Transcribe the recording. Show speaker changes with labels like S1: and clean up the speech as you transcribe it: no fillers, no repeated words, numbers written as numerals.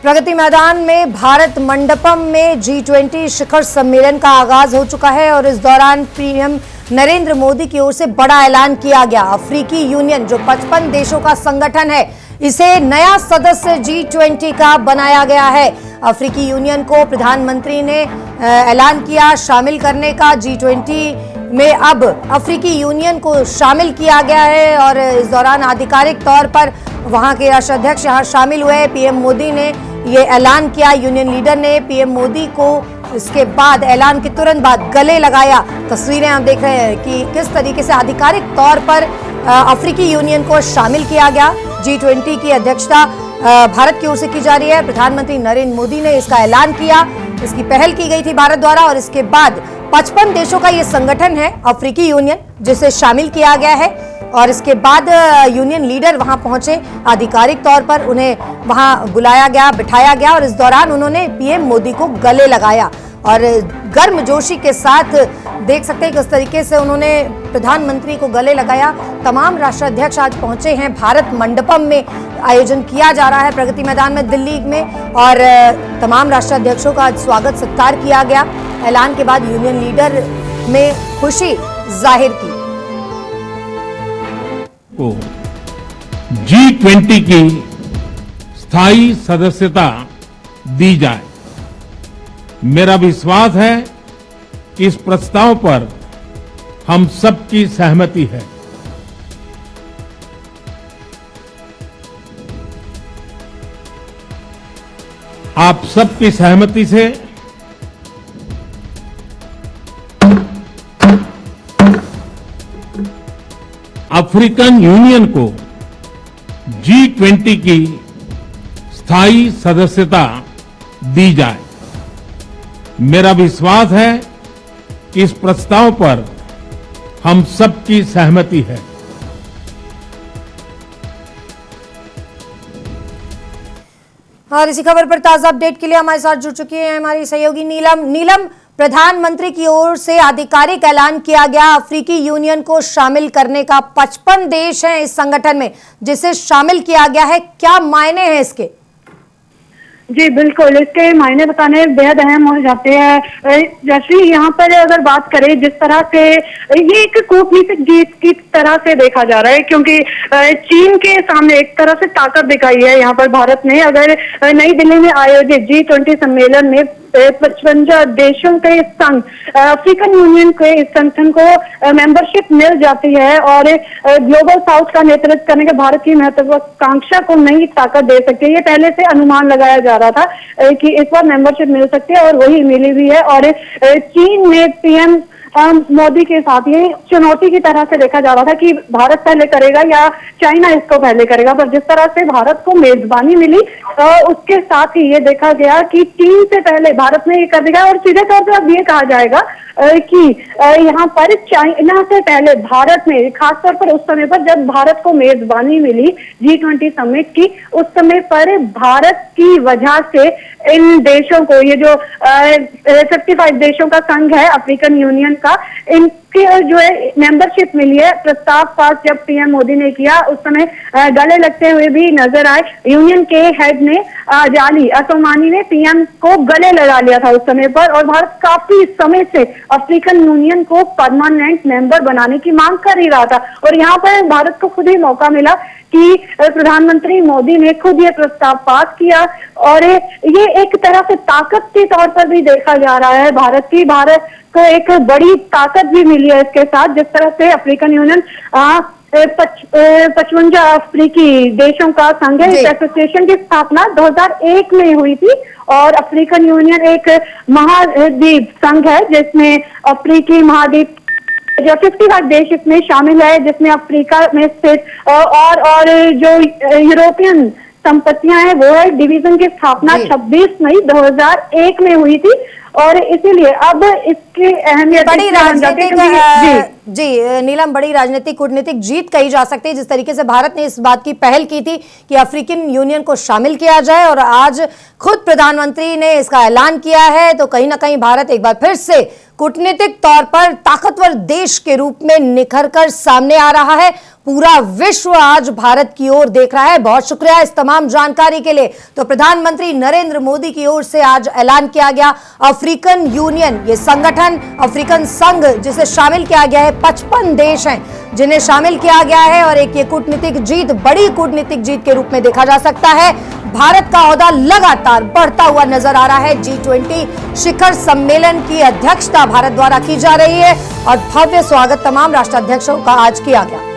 S1: प्रगति मैदान में भारत मंडपम में G20 शिखर सम्मेलन का आगाज हो चुका है और इस दौरान पीएम नरेंद्र मोदी की ओर से बड़ा ऐलान किया गया। अफ्रीकी यूनियन जो 55 देशों का संगठन है, इसे नया सदस्य G20 का बनाया गया है। अफ्रीकी यूनियन को प्रधानमंत्री ने ऐलान किया शामिल करने का। G20 में अब अफ्रीकी यूनियन को शामिल किया गया है और इस दौरान आधिकारिक तौर पर वहां के राष्ट्राध्यक्ष यहां शामिल हुए। पीएम मोदी ने ये ऐलान किया। यूनियन लीडर ने पीएम मोदी को इसके बाद ऐलान के तुरंत बाद गले लगाया। तस्वीरें हम देख रहे हैं कि किस तरीके से आधिकारिक तौर पर अफ्रीकी यूनियन को शामिल किया गया। G20 की अध्यक्षता भारत की ओर से की जा रही है। प्रधानमंत्री नरेंद्र मोदी ने इसका ऐलान किया। इसकी पहल की गई थी भारत द्वारा और इसके बाद 55 देशों का ये संगठन है अफ्रीकी यूनियन, जिसे शामिल किया गया है। और इसके बाद यूनियन लीडर वहां पहुंचे, आधिकारिक तौर पर उन्हें वहां बुलाया गया, बिठाया गया और इस दौरान उन्होंने पीएम मोदी को गले लगाया और गर्मजोशी के साथ देख सकते हैं किस तरीके से उन्होंने प्रधानमंत्री को गले लगाया। तमाम राष्ट्राध्यक्ष आज पहुंचे हैं। भारत मंडपम में आयोजन किया जा रहा है प्रगति मैदान में दिल्ली में और तमाम राष्ट्राध्यक्षों का आज स्वागत सत्कार किया गया। ऐलान के बाद यूनियन लीडर में खुशी जाहिर की।
S2: को G20 की स्थायी सदस्यता दी जाए। मेरा विश्वास है कि इस प्रस्ताव पर हम सबकी सहमति है। आप सबकी सहमति से अफ्रीकन यूनियन को G20 की स्थायी सदस्यता दी जाए। मेरा विश्वास है कि इस प्रस्ताव पर हम सबकी सहमति है।
S1: और इसी खबर पर ताजा अपडेट के लिए हमारे साथ जुड़ चुकी है हमारी सहयोगी नीलम। प्रधानमंत्री की ओर से आधिकारिक ऐलान किया गया अफ्रीकी यूनियन को शामिल करने का। 55 देश हैं इस संगठन में जिसे शामिल किया गया है। क्या मायने हैं इसके?
S3: जी बिल्कुल, इसके मायने बताने बेहद अहम हो जाते हैं। जैसे यहाँ पर अगर बात करें जिस तरह से ये एक कूटनीतिक जीत की तरह से देखा जा रहा है, क्योंकि चीन के सामने एक तरह से ताकत दिखाई है यहाँ पर भारत ने। अगर नई दिल्ली में आयोजित G20 सम्मेलन में 55 देशों के संघ अफ्रीकन यूनियन के इस संगठन को मेंबरशिप मिल जाती है और ग्लोबल साउथ का नेतृत्व करने के भारत की महत्वाकांक्षा को नई ताकत दे सकती है। ये पहले से अनुमान लगाया जा रहा था कि इस बार मेंबरशिप मिल सकती है और वही मिली भी है। और चीन में पीएम मोदी के साथ ये चुनौती की तरह से देखा जा रहा था कि भारत पहले करेगा या चाइना इसको पहले करेगा, पर जिस तरह से भारत को मेजबानी मिली उसके साथ ही ये देखा गया कि चीन से पहले भारत ने ये कर दिया। और सीधे तौर पर अब ये कहा जाएगा कि यहाँ पर चाइना से पहले भारत में, खासतौर पर उस समय पर जब भारत को मेजबानी मिली G20 समिट की, उस समय पर भारत की वजह से इन देशों को, ये जो 55 देशों का संघ है अफ्रीकन यूनियन का, इनके जो है मेंबरशिप मिली है। प्रस्ताव पास जब पीएम मोदी ने किया उस समय गले लगते हुए भी नजर आए। यूनियन के हेड ने जाली असोमानी ने पीएम को गले लगा लिया था उस समय पर और भारत काफी समय से अफ्रीकन यूनियन को परमानेंट मेंबर बनाने की मांग कर ही रहा था। और यहाँ पर भारत को खुद ही मौका मिला कि प्रधानमंत्री मोदी ने खुद ये प्रस्ताव पास किया और ये एक तरह से ताकत के तौर पर भी देखा जा रहा है भारत की। भारत को एक बड़ी ताकत भी मिली है इसके साथ। जिस तरह से अफ्रीकन यूनियन 55 अफ्रीकी देशों का संघ है, इस एसोसिएशन की स्थापना 2001 में हुई थी और अफ्रीकन यूनियन एक महाद्वीप संघ है जिसमें अफ्रीकी महाद्वीप जो 55 देश इसमें शामिल है, जिसमें अफ्रीका में स्थित और जो यूरोपियन संपत्तियां हैं वो है। डिवीजन की स्थापना 26 मई 2001 में हुई थी और इसीलिए अब इसकी अहमियत
S1: बड़ी नीलम, बड़ी राजनीतिक कूटनीतिक जीत कही जा सकती है जिस तरीके से भारत ने इस बात की पहल की थी कि अफ्रीकन यूनियन को शामिल किया जाए और आज खुद प्रधानमंत्री ने इसका ऐलान किया है। तो कहीं ना कहीं भारत एक बार फिर से कूटनीतिक तौर पर ताकतवर देश के रूप में निखर कर सामने आ रहा है। पूरा विश्व आज भारत की ओर देख रहा है। बहुत शुक्रिया इस तमाम जानकारी के लिए। तो प्रधानमंत्री नरेंद्र मोदी की ओर से आज ऐलान किया गया, अफ्रीकन यूनियन, ये संगठन, अफ्रीकन संघ जिसे शामिल किया गया है, 55 देश हैं जिन्हें शामिल किया गया है और एक ये कूटनीतिक जीत, बड़ी कूटनीतिक जीत के रूप में देखा जा सकता है। भारत का ओहदा लगातार बढ़ता हुआ नजर आ रहा है। G20 शिखर सम्मेलन की अध्यक्षता भारत द्वारा की जा रही है और भव्य स्वागत तमाम राष्ट्राध्यक्षों का आज किया गया।